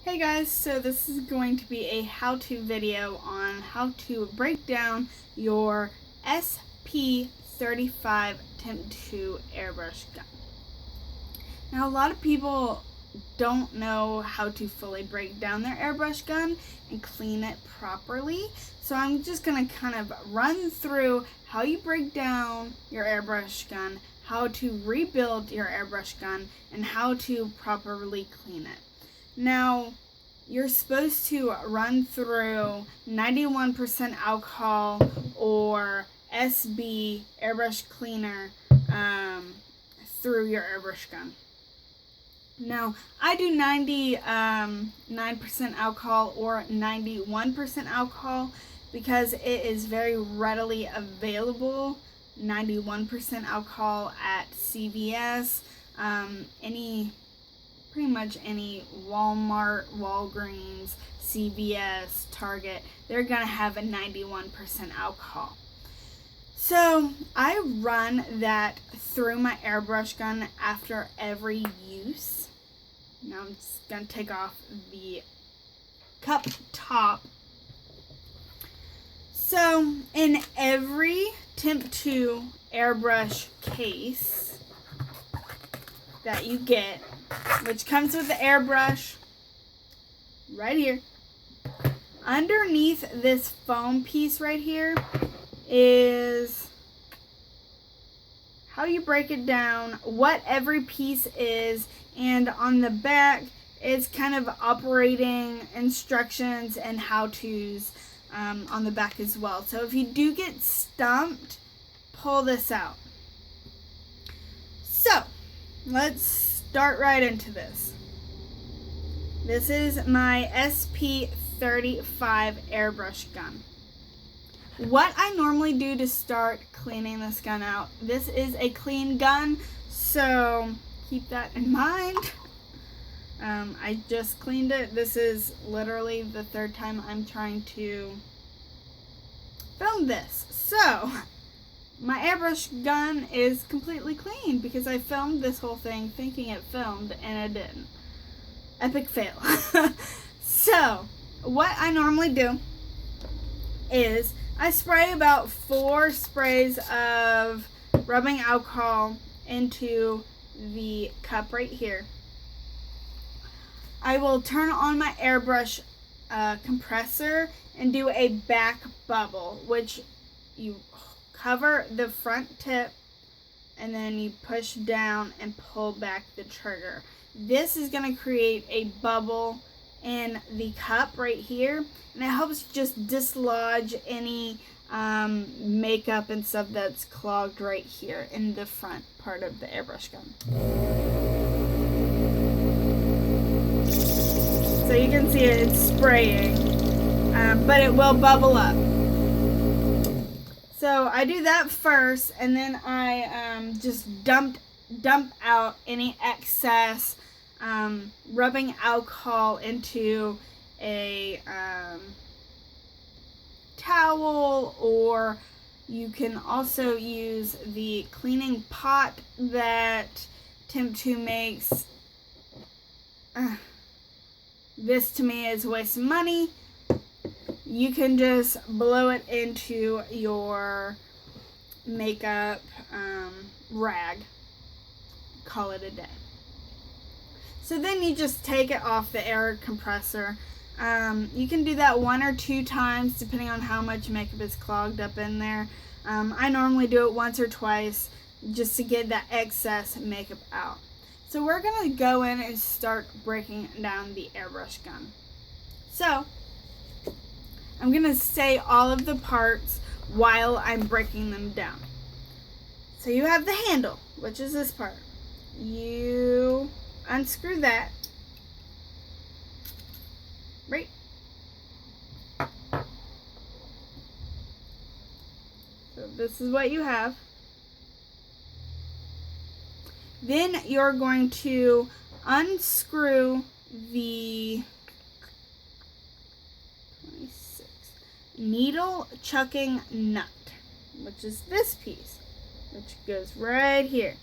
Hey guys, so this is going to be a how-to video on how to break down your SP-35 Temptu airbrush gun. Now a lot of people don't know how to fully break down their airbrush gun and clean it properly, so I'm just going to kind of run through how you break down your airbrush gun, how to rebuild your airbrush gun, and how to properly clean it. Now, you're supposed to run through 91% alcohol or SB airbrush cleaner through your airbrush gun. Now, I do 99% alcohol or 91% alcohol because it is very readily available. 91% alcohol at CVS, pretty much any Walmart, Walgreens, CVS, Target, they're gonna have a 91% alcohol. So I run that through my airbrush gun after every use. Now I'm just gonna take off the cup top. So in every Temptu airbrush case that you get, which comes with the airbrush right here, underneath this foam piece right here is how you break it down, what every piece is, and on the back is kind of operating instructions and how-tos on the back as well. So if you do get stumped, pull this out. So let's start right into this. This is my SP-35 airbrush gun. What I normally do to start cleaning this gun out, this is a clean gun, so keep that in mind. I just cleaned it. This is literally the third time I'm trying to film this. So my airbrush gun is completely clean because I filmed this whole thing thinking it filmed and it didn't. Epic fail. So what I normally do is I spray about 4 sprays of rubbing alcohol into the cup right here. I will turn on my airbrush compressor and do a back bubble, which you cover the front tip and then you push down and pull back the trigger. This is going to create a bubble in the cup right here, and it helps just dislodge any makeup and stuff that's clogged right here in the front part of the airbrush gun. So you can see it's spraying, but it will bubble up. So I do that first, and then I just dump out any excess rubbing alcohol into a towel, or you can also use the cleaning pot that Temptu makes. This to me is a waste of money. You can just blow it into your makeup rag. Call it a day. So then you just take it off the air compressor. You can do that 1 or 2 times depending on how much makeup is clogged up in there. I normally do it once or twice just to get that excess makeup out. So we're going to go in and start breaking down the airbrush gun. So I'm going to say all of the parts while I'm breaking them down. So you have the handle, which is this part. You unscrew that. Right. So this is what you have. Then you're going to unscrew the needle chucking nut, which is this piece, which goes right here.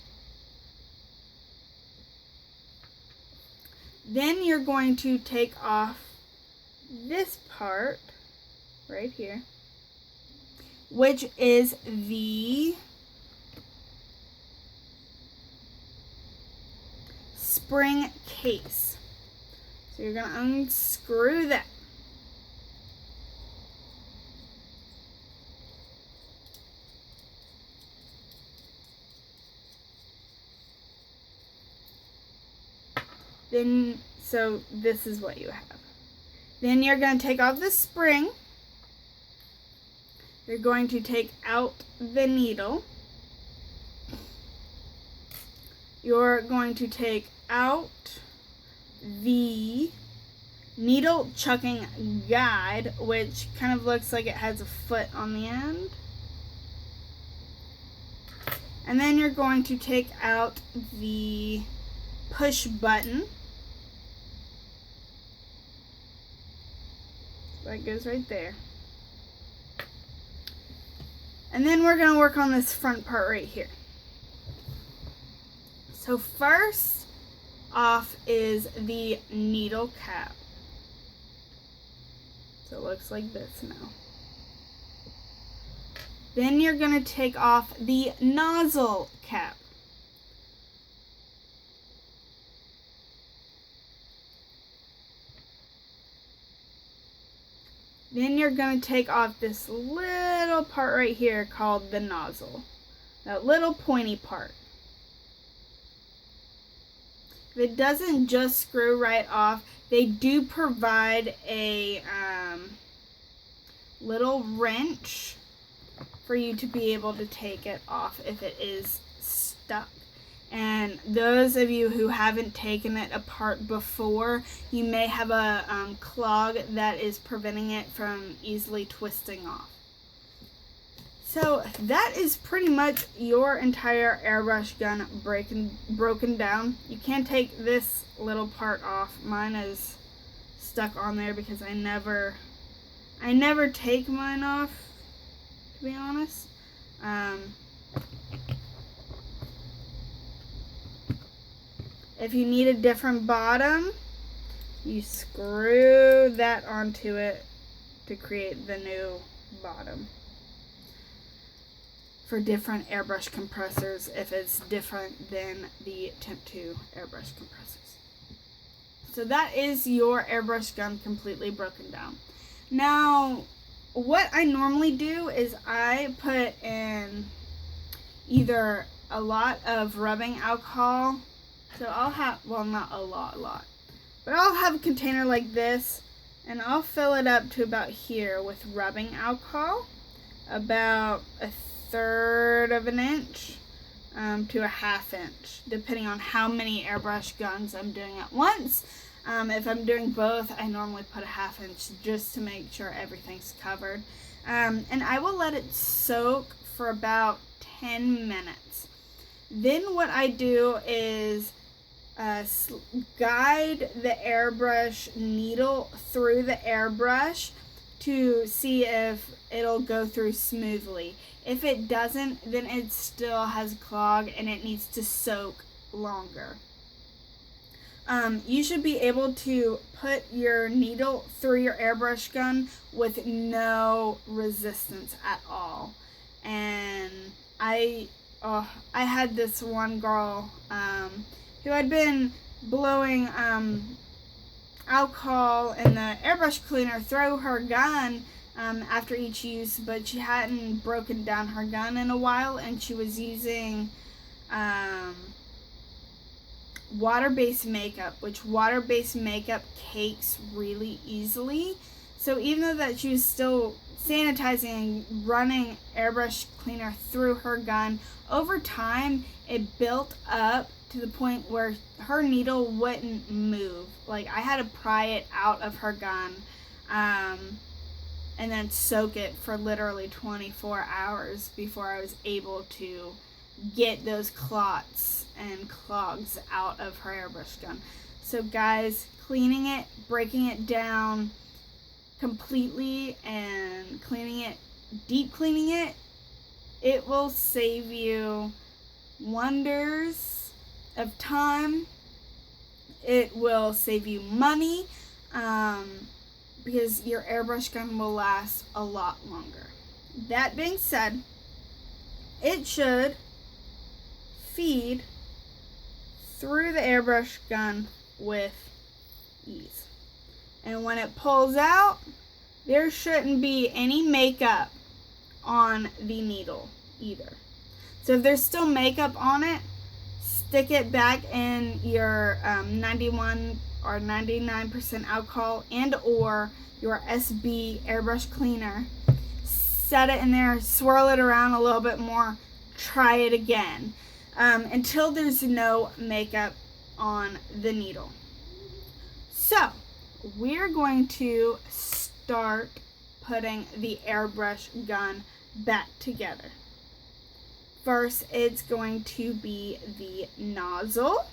Then you're going to take off this part right here, which is the spring case. So you're going to unscrew that. Then, so this is what you have. Then you're going to take off the spring. You're going to take out the needle. You're going to take out the needle chucking guide, which kind of looks like it has a foot on the end. And then you're going to take out the push button. That goes right there. And then we're going to work on this front part right here. So first off is the needle cap. So it looks like this now. Then you're going to take off the nozzle cap. Then you're going to take off this little part right here called the nozzle. That little pointy part. If it doesn't just screw right off, they do provide a little wrench for you to be able to take it off if it is stuck. And those of you who haven't taken it apart before, you may have a clog that is preventing it from easily twisting off. So that is pretty much your entire airbrush gun broken down. You can take this little part off. Mine is stuck on there because I never take mine off, to be honest. If you need a different bottom, you screw that onto it to create the new bottom for different airbrush compressors if it's different than the Temptu airbrush compressors. So that is your airbrush gun completely broken down. Now, what I normally do is I put in either a lot of rubbing alcohol. So I'll have, well, not a lot, but I'll have a container like this, and I'll fill it up to about here with rubbing alcohol, about 1/3 of an inch to 1/2 inch, depending on how many airbrush guns I'm doing at once. If I'm doing both, I normally put 1/2 inch just to make sure everything's covered. And I will let it soak for about 10 minutes. Then what I do is guide the airbrush needle through the airbrush to see if it'll go through smoothly. If it doesn't, then it still has a clog and it needs to soak longer. You should be able to put your needle through your airbrush gun with no resistance at all. And I had this one girl who had been blowing alcohol in the airbrush cleaner through her gun after each use, but she hadn't broken down her gun in a while, and she was using water-based makeup, which water-based makeup cakes really easily. So even though that she was still sanitizing and running airbrush cleaner through her gun, over time it built up to the point where her needle wouldn't move. Like, I had to pry it out of her gun and then soak it for literally 24 hours before I was able to get those clots and clogs out of her airbrush gun. So guys, cleaning it, breaking it down completely and cleaning it, deep cleaning it, it will save you wonders of time It will save you money because your airbrush gun will last a lot longer. That being said, it should feed through the airbrush gun with ease. And when it pulls out, there shouldn't be any makeup on the needle either. So if there's still makeup on it, stick it back in your 91 or 99% alcohol and or your SB airbrush cleaner. Set it in there, swirl it around a little bit more, try it again until there's no makeup on the needle. So we're going to start putting the airbrush gun back together. First, it's going to be the nozzle.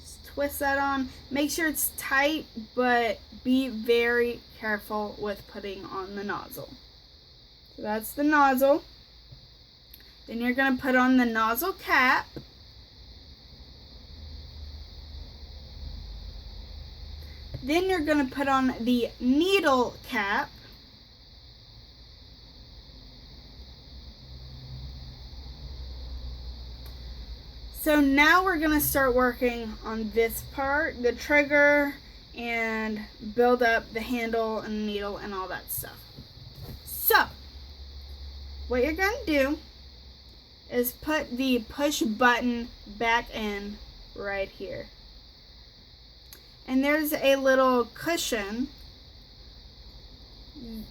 Just twist that on. Make sure it's tight, but be very careful with putting on the nozzle. So that's the nozzle. Then you're going to put on the nozzle cap. Then you're going to put on the needle cap. So now we're going to start working on this part, the trigger, and build up the handle and the needle and all that stuff. So what you're going to do is put the push button back in right here. And there's a little cushion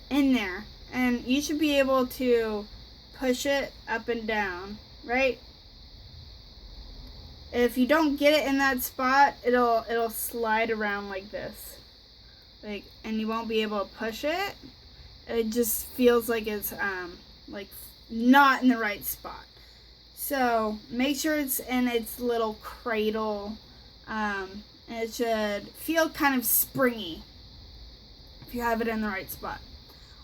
in there, and you should be able to push it up and down, right? If you don't get it in that spot, it'll slide around like this, and you won't be able to push it. It just feels like it's like not in the right spot. So make sure it's in its little cradle. And it should feel kind of springy if you have it in the right spot.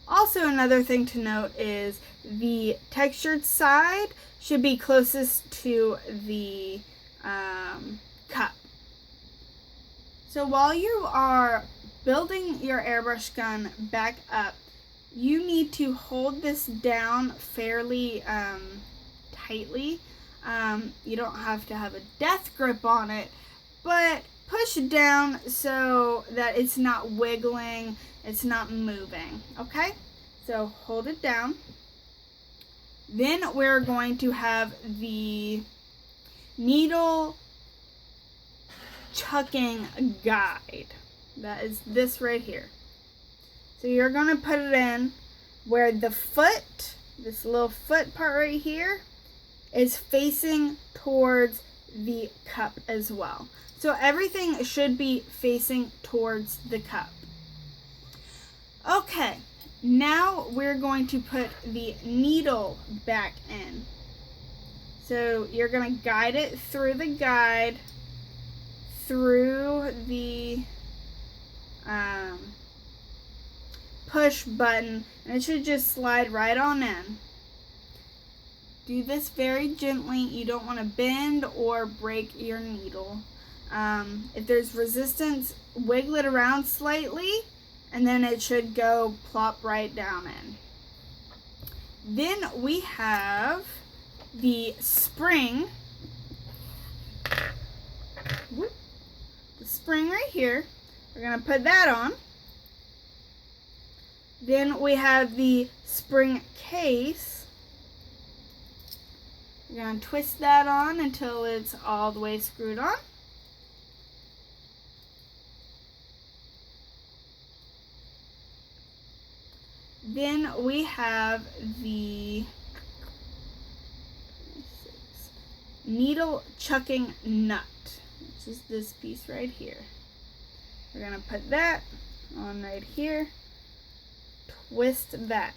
Also, another thing to note is the textured side should be closest to the cup. So while you are building your airbrush gun back up, you need to hold this down fairly tightly. You don't have to have a death grip on it, but push it down so that it's not wiggling, it's not moving, okay? So hold it down. Then we're going to have the needle chucking guide. That is this right here. So you're going to put it in where the foot, this little foot part right here, is facing towards the cup as well. So everything should be facing towards the cup. Okay, now we're going to put the needle back in. So you're going to guide it through the guide, through the push button, and it should just slide right on in. Do this very gently. You don't want to bend or break your needle. If there's resistance, wiggle it around slightly, and then it should go plop right down in. Then we have the spring. The spring right here. We're going to put that on. Then we have the spring case. We're going to twist that on until it's all the way screwed on. Then we have the needle chucking nut, which is this piece right here. We're going to put that on right here. Twist that.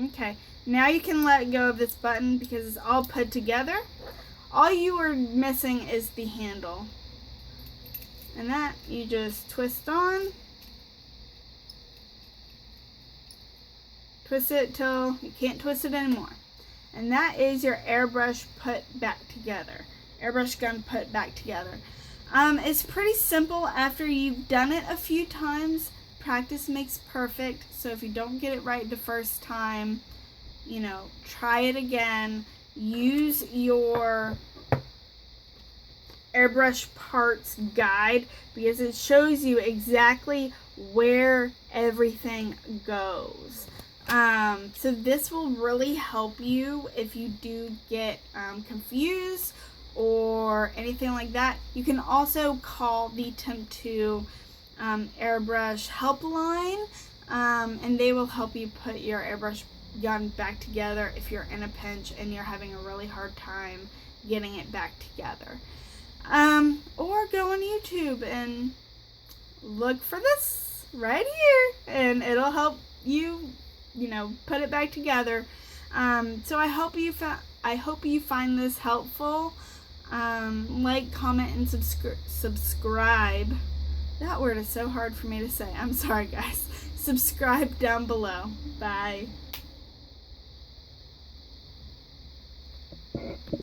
Okay, now you can let go of this button because it's all put together. All you are missing is the handle. And that you just twist on. Twist it till you can't twist it anymore. and that is your airbrush put back together. Airbrush gun put back together. It's pretty simple after you've done it a few times. Practice makes perfect. So if you don't get it right the first time, you know, try it again. Use your airbrush parts guide because it shows you exactly where everything goes. So this will really help you if you do get confused or anything like that. You can also call the Temptu airbrush helpline, and they will help you put your airbrush gun back together if you're in a pinch and you're having a really hard time getting it back together. Or go on YouTube and look for this right here, and it'll help you, you know, put it back together. So I hope you find this helpful. Like, comment, and subscribe. That word is so hard for me to say. I'm sorry, guys. Subscribe down below. Bye.